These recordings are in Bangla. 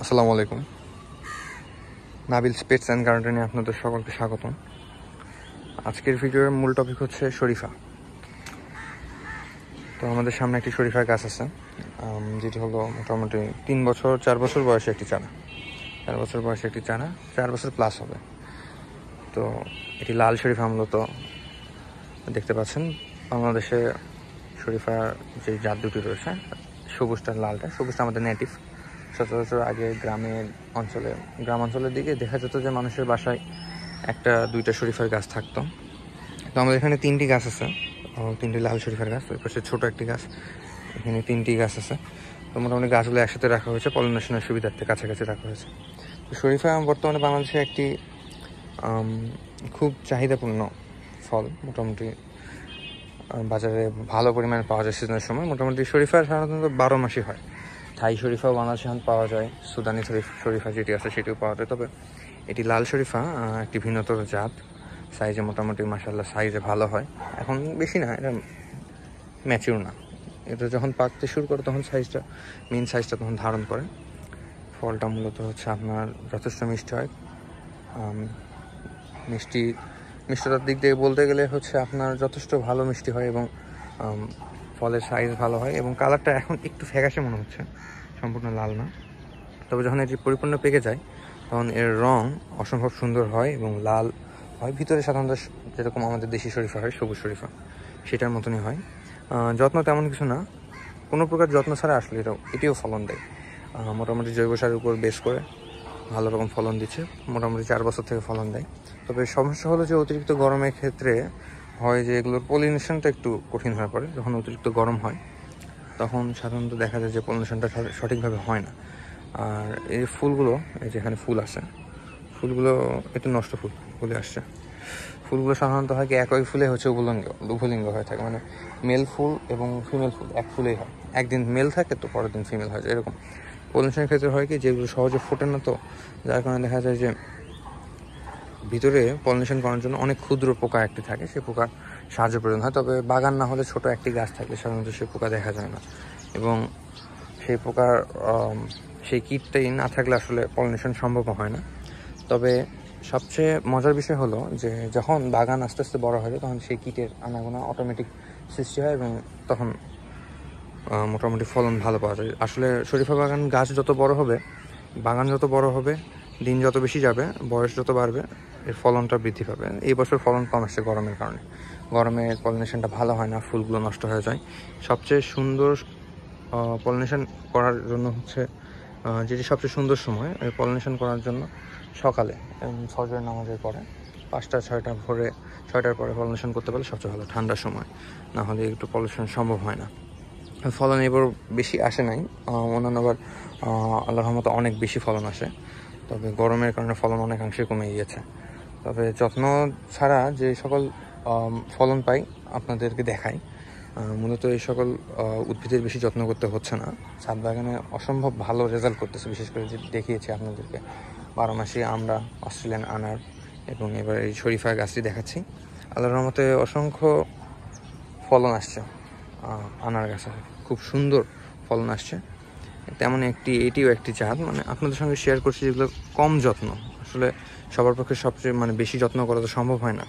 আসসালামু আলাইকুম। নাবিলস পেটস অ্যান্ড গার্ডেনে আপনাদের সকলকে স্বাগতম। আজকের ভিডিওর মূল টপিক হচ্ছে শরীফা। তো আমাদের সামনে একটি শরীফার গাছ আছে, যেটি হলো মোটামুটি 4 বছর বয়সে একটি চারা। 4 বছর বয়সে একটি চারা, 4 বছর প্লাস হবে। তো এটি লাল শরীফা মূলত দেখতে পাচ্ছেন। বাংলাদেশে শরীফার যে জাত দুটি রয়েছে, সবুজটা লালটা, সবুজটা আমাদের নেটিভ। সচরাচর আগে গ্রাম অঞ্চলের দিকে দেখা যেত যে মানুষের বাসায় 1-2টা শরীফার গাছ থাকতো। তো আমাদের এখানে 3টি গাছ আছে, 3টি লাল শরীফার গাছ। ওই পাশে ছোটো একটি গাছ, এখানে 3টি গাছ আছে। তো মোটামুটি গাছগুলো একসাথে রাখা হয়েছে, পলিনেশনের সুবিধার্থে কাছাকাছি রাখা হয়েছে। তো শরীফা বর্তমানে বাংলাদেশে একটি খুব চাহিদাপূর্ণ ফল। মোটামুটি বাজারে ভালো পরিমাণে পাওয়া যায় সিজনের সময়। মোটামুটি শরীফা সাধারণত 12 মাসই হয়। থাই শরীফাও বাংলাদেশে এখন পাওয়া যায়, সুদানি শরীফা যেটি আছে সেটিও পাওয়া যায়। তবে এটি লাল শরীফা একটি ভিন্নতর জাত। সাইজে মোটামুটি মাশাআল্লাহ সাইজে ভালো হয়। এখন বেশি না, এটা ম্যাচিউর না। এটা যখন পাকতে শুরু করে তখন মেন সাইজটা তখন ধারণ করে। ফলটা মূলত হচ্ছে আপনার যথেষ্ট মিষ্টি হয়। মিষ্টতার দিক দিয়ে বলতে গেলে হচ্ছে আপনার যথেষ্ট ভালো মিষ্টি হয় এবং ফলের সাইজ ভালো হয় এবং কালারটা এখন একটু ফ্যাকাশে মনে হচ্ছে, সম্পূর্ণ লাল না। তবে যখন এটি পরিপূর্ণ পেকে যায় তখন এর রং অসম্ভব সুন্দর হয় এবং লাল হয়। ভিতরে সাধারণত যেরকম আমাদের দেশি শরীফা হয়, সবুজ শরীফা, সেটার মতনই হয়। যত্ন তেমন কিছু না, কোনো প্রকার যত্ন ছাড়া আসলে এটিও ফলন দেয়। মোটামুটি জৈব সারের উপর বেস করে ভালো রকম ফলন দিচ্ছে। মোটামুটি 4 বছর থেকে ফলন দেয়। তবে সমস্যা হলো যে অতিরিক্ত গরমের ক্ষেত্রে হয় যে এগুলোর পলিনেশনটা একটু কঠিন হয়ে পড়ে। যখন অতিরিক্ত গরম হয় তখন সাধারণত দেখা যায় যে পলিনেশনটা সঠিকভাবে হয় না। আর এই ফুলগুলো, এই যেখানে ফুল আসে, ফুলগুলো একটু নষ্ট ফুলে আসছে। ফুলগুলো সাধারণত হয় কি একই ফুলে হচ্ছে উভলিঙ্গ হয়ে থাকে, মানে মেল ফুল এবং ফিমেল ফুল এক ফুলেই হয়। একদিন মেল থাকে তো পরের দিন ফিমেল হয়, এরকম। পলিনেশনের ক্ষেত্রে হয় কি যেগুলো সহজে ফোটে না, তো যার কারণে দেখা যায় যে ভিতরে পলিনেশন করার জন্য অনেক ক্ষুদ্র পোকা একটি থাকে, সেই পোকার সাহায্য প্রয়োজন হয়। তবে বাগান না হলে ছোট একটি গাছ থাকলে সাধারণত সেই পোকা দেখা যায় না এবং সেই পোকার সেই কীটটাই না থাকলে আসলে পলিনেশন সম্ভব হয় না। তবে সবচেয়ে মজার বিষয় হলো যে যখন বাগান আস্তে আস্তে বড় হয় তখন সেই কীটের আনাগোনা অটোমেটিক সৃষ্টি হয় এবং তখন মোটামুটি ফলন ভালো পাওয়া যায়। আসলে শরীফা বাগান গাছ যত বড় হবে, বাগান যত বড় হবে, দিন যত বেশি যাবে, বয়স যত বাড়বে, এর ফলনটা বৃদ্ধি পাবে। এই বছর ফলন কম আসছে গরমের কারণে। গরমে পলিনেশনটা ভালো হয় না, ফুলগুলো নষ্ট হয়ে যায়। সবচেয়ে সুন্দর পলিনেশন করার জন্য হচ্ছে যেটি সবচেয়ে সুন্দর সময় পলিনেশন করার জন্য সকালে ফজরের নামাজের পরে 5টা-6টা ভোরে, 6টার পরে পলিনেশন করতে পারলে সবচেয়ে ভালো। ঠান্ডার সময় না হলে একটু পলিনেশন সম্ভব হয় না। ফলন এবার বেশি আসে নাই, অন্যান্যবার আল্লাহর রহমতে অনেক বেশি ফলন আসে। তবে গরমের কারণে ফলন অনেকাংশে কমে গিয়েছে। তবে যত্ন ছাড়া যে সকল ফলন পাই আপনাদেরকে দেখাই। মূলত এই সকল উদ্ভিদের বেশি যত্ন করতে হচ্ছে না। ছাদ বাগানে অসম্ভব ভালো রেজাল্ট করতেছে। বিশেষ করে যে দেখিয়েছি আপনাদেরকে 12 মাসি আমরা, অস্ট্রেলিয়ান আনার এবং এবার এই শরীফা গাছটি দেখাচ্ছি। আল্লাহর রহমতে অসংখ্য ফলন আসছে। আনার গাছে খুব সুন্দর ফলন আসছে। তেমন এটিও একটি জাত, মানে আপনাদের সঙ্গে শেয়ার করছি যেগুলো কম যত্ন। আসলে সবার পক্ষে সবচেয়ে বেশি যত্ন করা তো সম্ভব হয় না।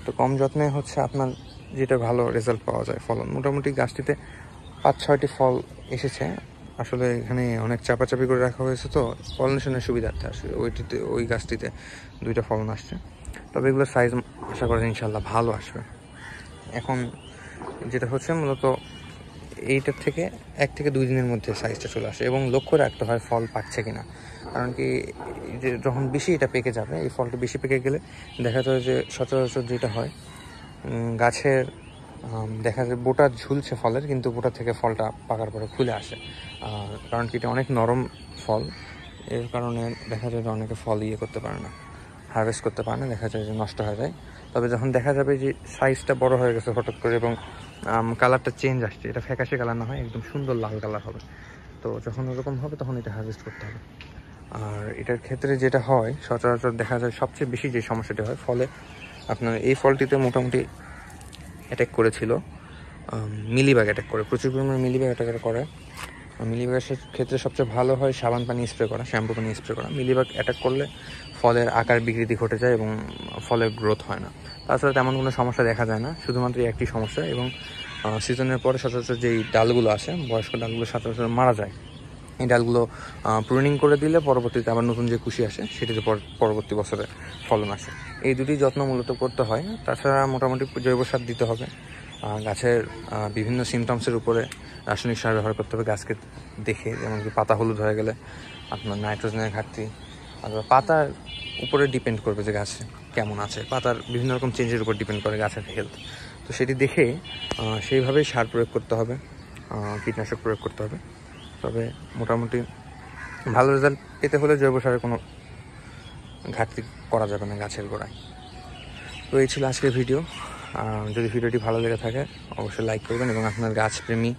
তো কম যত্নে হচ্ছে আপনার যেটা ভালো রেজাল্ট পাওয়া যায় ফলন। মোটামুটি গাছটিতে 5-6টি ফল এসেছে। আসলে এখানে অনেক চাপাচাপি করে রাখা হয়েছে, তো পলিনেশনের সুবিধার্থে আসলে ওই গাছটিতে 2টা ফলন আসছে। তবে এগুলোর সাইজ আশা করেন ইনশাল্লাহ ভালো আসবে। এখন যেটা হচ্ছে মূলত এইটার থেকে 1 থেকে 2 দিনের মধ্যে সাইজটা চলে আসে এবং লক্ষ্য রাখতে হয় ফল পাকছে কিনা। কারণ কি যে যখন বেশি এটা পেকে যাবে, এই ফলটা বেশি পেকে গেলে দেখা যায় যে সচরাচর যেটা হয় গাছের দেখা যায় বোটা ঝুলছে ফলের, কিন্তু বোটা থেকে ফলটা পাকার পরে খুলে আসে। কারণ কি এটা অনেক নরম ফল, এর কারণে দেখা যায় যে অনেকে ফল করতে পারে না, হারভেস্ট করতে পারে না, দেখা যায় যে নষ্ট হয়ে যায়। তবে যখন দেখা যাবে যে সাইজটা বড় হয়ে গেছে হঠাৎ করে এবং কালারটা চেঞ্জ আসছে, এটা ফ্যাকাশে কালার না হয় একদম সুন্দর লাল কালার হবে, তো যখন ওরকম হবে তখন এটা হারভেস্ট করতে হবে। আর এটার ক্ষেত্রে যেটা হয় সচরাচর দেখা যায় সবচেয়ে বেশি যে সমস্যাটি হয় ফলে, আপনার এই ফলটিতে মোটামুটি অ্যাটাক করেছিল মিলিবাগ অ্যাটাক করে, প্রচুর পরিমাণে মিলিবাগ অ্যাটাক করে। মিলিবাগের ক্ষেত্রে সবচেয়ে ভালো হয় সাবান পানি স্প্রে করা, শ্যাম্পু পানি স্প্রে করা। মিলিবাগ অ্যাটাক করলে ফলের আকার বিকৃতি ঘটে যায় এবং ফলের গ্রোথ হয় না। তাছাড়া তেমন কোনো সমস্যা দেখা যায় না, শুধুমাত্র একটি সমস্যা। এবং সিজনের পরে সচরাচর যেই ডালগুলো আসে, বয়স্ক ডালগুলো সচরাচর মারা যায়। এই ডালগুলো প্রুনিং করে দিলে পরবর্তীতে আবার নতুন যে কুশি আসে সেটিতে পরবর্তী বছরে ফলন আসে। এই দুটি যত্ন মূলত করতে হয়। তাছাড়া মোটামুটি জৈব সার দিতে হবে। গাছের বিভিন্ন সিমটমসের উপরে রাসায়নিক সার ব্যবহার করতে হবে গাছকে দেখে, যেমনকি পাতা হলুদ হয়ে গেলে আপনার নাইট্রোজেনের ঘাটতি, অথবা পাতার উপরে ডিপেন্ড করবে যে গাছ কেমন আছে। পাতার বিভিন্ন রকম চেঞ্জের উপর ডিপেন্ড করে গাছের হেলথ। তো সেটি দেখে সেইভাবেই সার প্রয়োগ করতে হবে, কীটনাশক প্রয়োগ করতে হবে। তবে মোটামুটি ভালো রেজাল্ট পেতে হলে জৈব সারের কোনো ঘাটতি করা যাবে না গাছের গোড়ায়। তো এই ছিল আজকের ভিডিও। যদি ভিডিওটি ভালো লেগে থাকে অবশ্যই লাইক করবেন এবং আপনার গাছপ্রেমী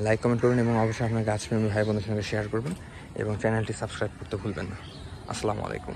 লাইক কমেন্ট করবেন এবং অবশ্যই আপনার গাছপ্রেমী ভাই বোনদের সঙ্গে শেয়ার করবেন এবং চ্যানেলটি সাবস্ক্রাইব করতে ভুলবেন না। আসসালামু আলাইকুম।